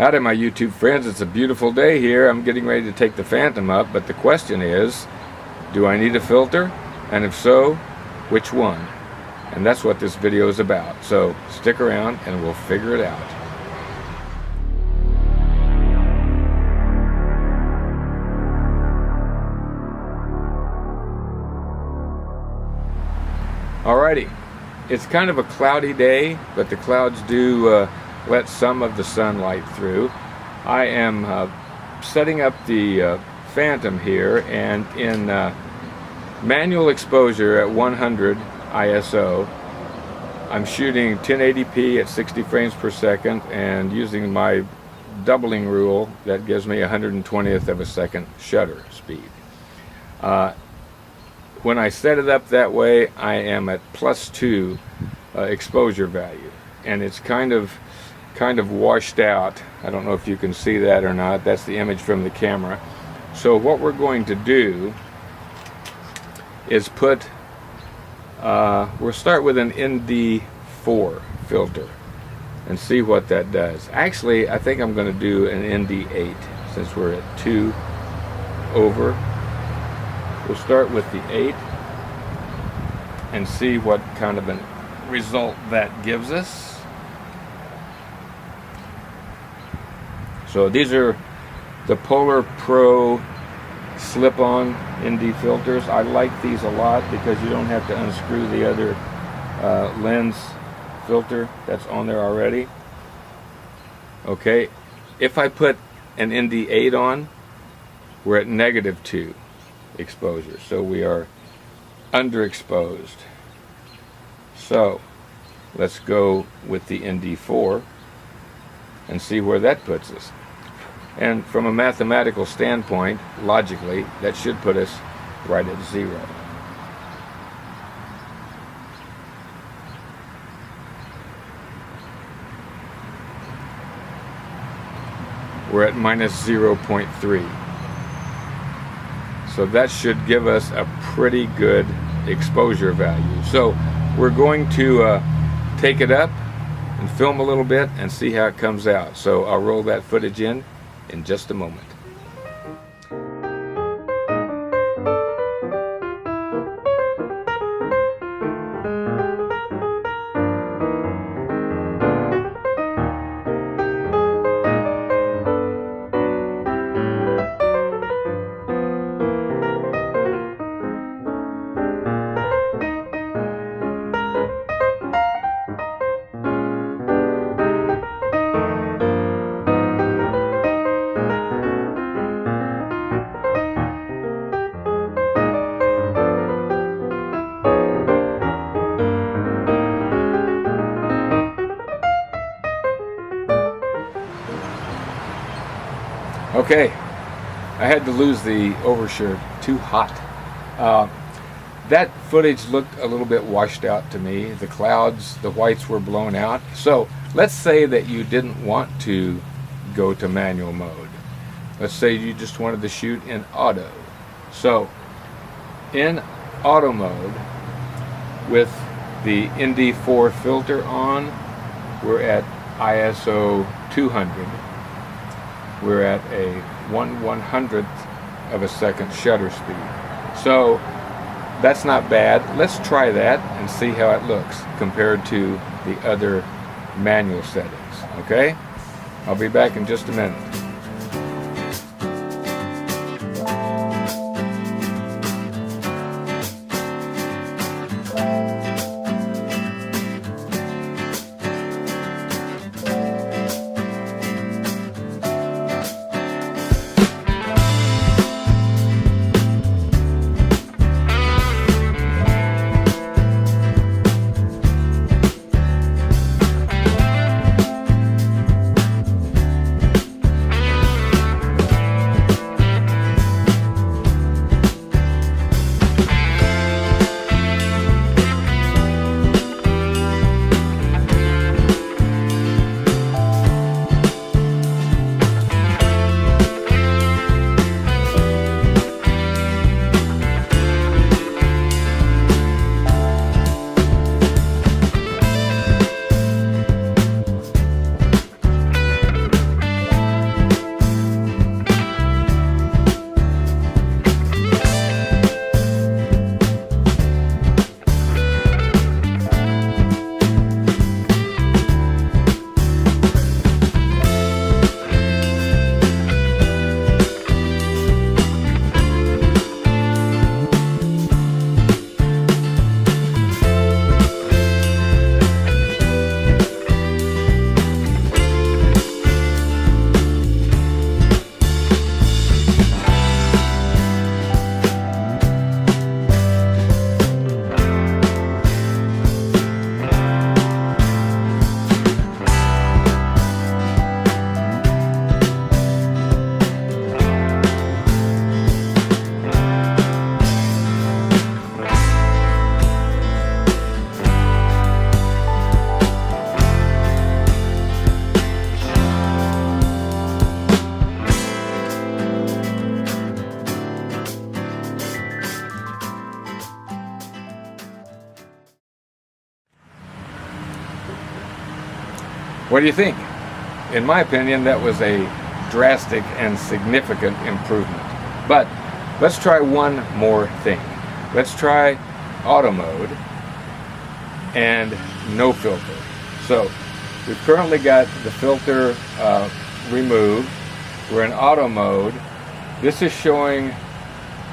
Howdy my YouTube friends, it's a beautiful day here. I'm getting ready to take the Phantom up, but the question is, do I need a filter? And if so, which one? And that's what this video is about. So stick around and we'll figure it out. Alrighty, it's kind of a cloudy day, but the clouds do let some of the sunlight through. I am setting up the Phantom here, and in manual exposure at 100 ISO, I'm shooting 1080p at 60 frames per second and using my doubling rule that gives me 120th of a second shutter speed. When I set it up that way, I am at +2 exposure value, and it's kind of washed out. I don't know if you can see that or not. That's the image from the camera. So what we're going to do is put we'll start with an ND4 filter and see what that does. Actually, I think I'm going to do an ND8 since we're at 2 over. We'll start with the 8 and see what kind of a result that gives us. So these are the Polar Pro slip-on ND filters. I like these a lot because you don't have to unscrew the other lens filter that's on there already. Okay, if I put an ND8 on, we're at -2 exposure, so we are underexposed. So let's go with the ND4 and see where that puts us. And from a mathematical standpoint, logically, that should put us right at 0. We're at -0.3. So that should give us a pretty good exposure value. So we're going to take it up and film a little bit and see how it comes out. So I'll roll that footage in just a moment. Okay, I had to lose the overshirt. Too hot. That footage looked a little bit washed out to me. The clouds, the whites were blown out. So let's say that you didn't want to go to manual mode. Let's say you just wanted to shoot in auto. So in auto mode, with the ND4 filter on, we're at ISO 200. We're at a 1/100th of a second shutter speed. So that's not bad. Let's try that and see how it looks compared to the other manual settings. Okay? I'll be back in just a minute. What do you think? In my opinion, that was a drastic and significant improvement. But let's try one more thing. Let's try auto mode and no filter. So we've currently got the filter removed. We're in auto mode. This is showing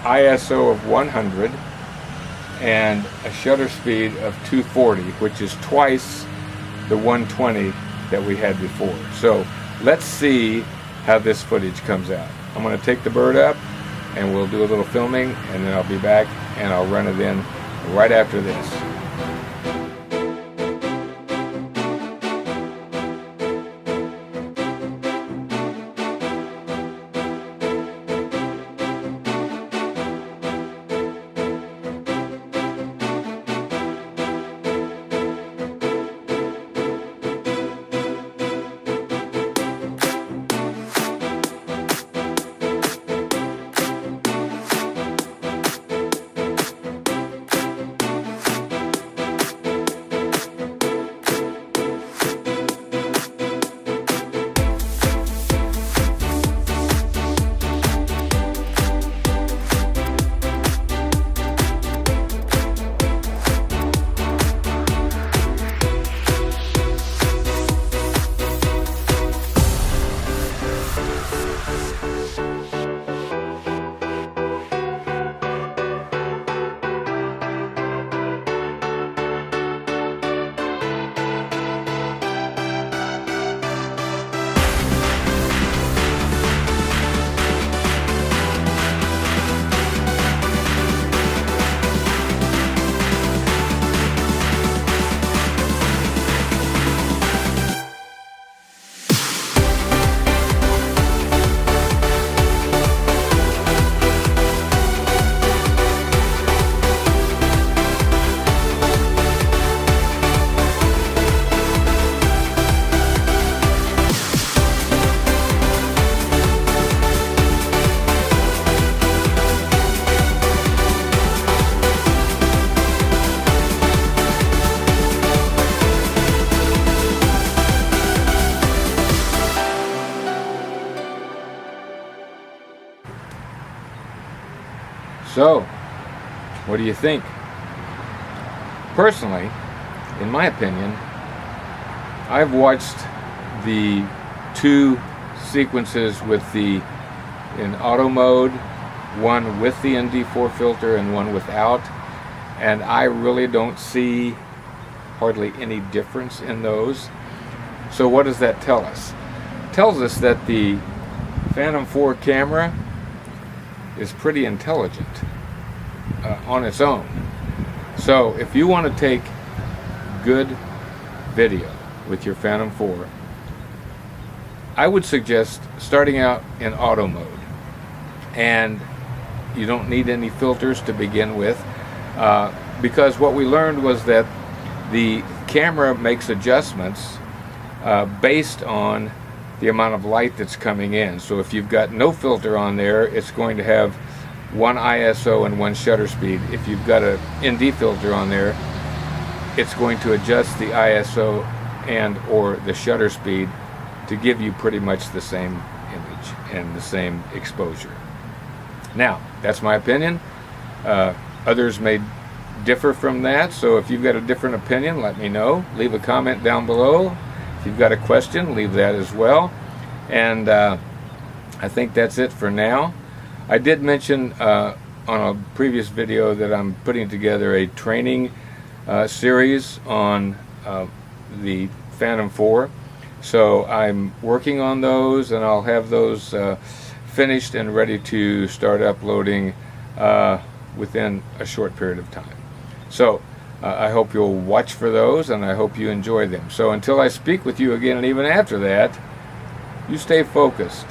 ISO of 100 and a shutter speed of 240, which is twice the 120 that we had before. So let's see how this footage comes out. I'm going to take the bird up and we'll do a little filming, and then I'll be back and I'll run it in right after this. So, what do you think? Personally, in my opinion, I've watched the two sequences with the in auto mode, one with the ND4 filter and one without, and I really don't see hardly any difference in those. So what does that tell us? It tells us that the Phantom 4 camera is pretty intelligent on its own. So if you want to take good video with your Phantom 4, I would suggest starting out in auto mode. And you don't need any filters to begin with, because what we learned was that the camera makes adjustments based on the amount of light that's coming in. So if you've got no filter on there, it's going to have one ISO and one shutter speed. If you've got an ND filter on there, it's going to adjust the ISO and or the shutter speed to give you pretty much the same image and the same exposure. Now, that's my opinion. Others may differ from that, so if you've got a different opinion, let me know. Leave a comment down below. If you've got a question, leave that as well. And I think that's it for now. I did mention on a previous video that I'm putting together a training series on the Phantom 4. So I'm working on those, and I'll have those finished and ready to start uploading within a short period of time. So I hope you'll watch for those, and I hope you enjoy them. So until I speak with you again, and even after that, you stay focused.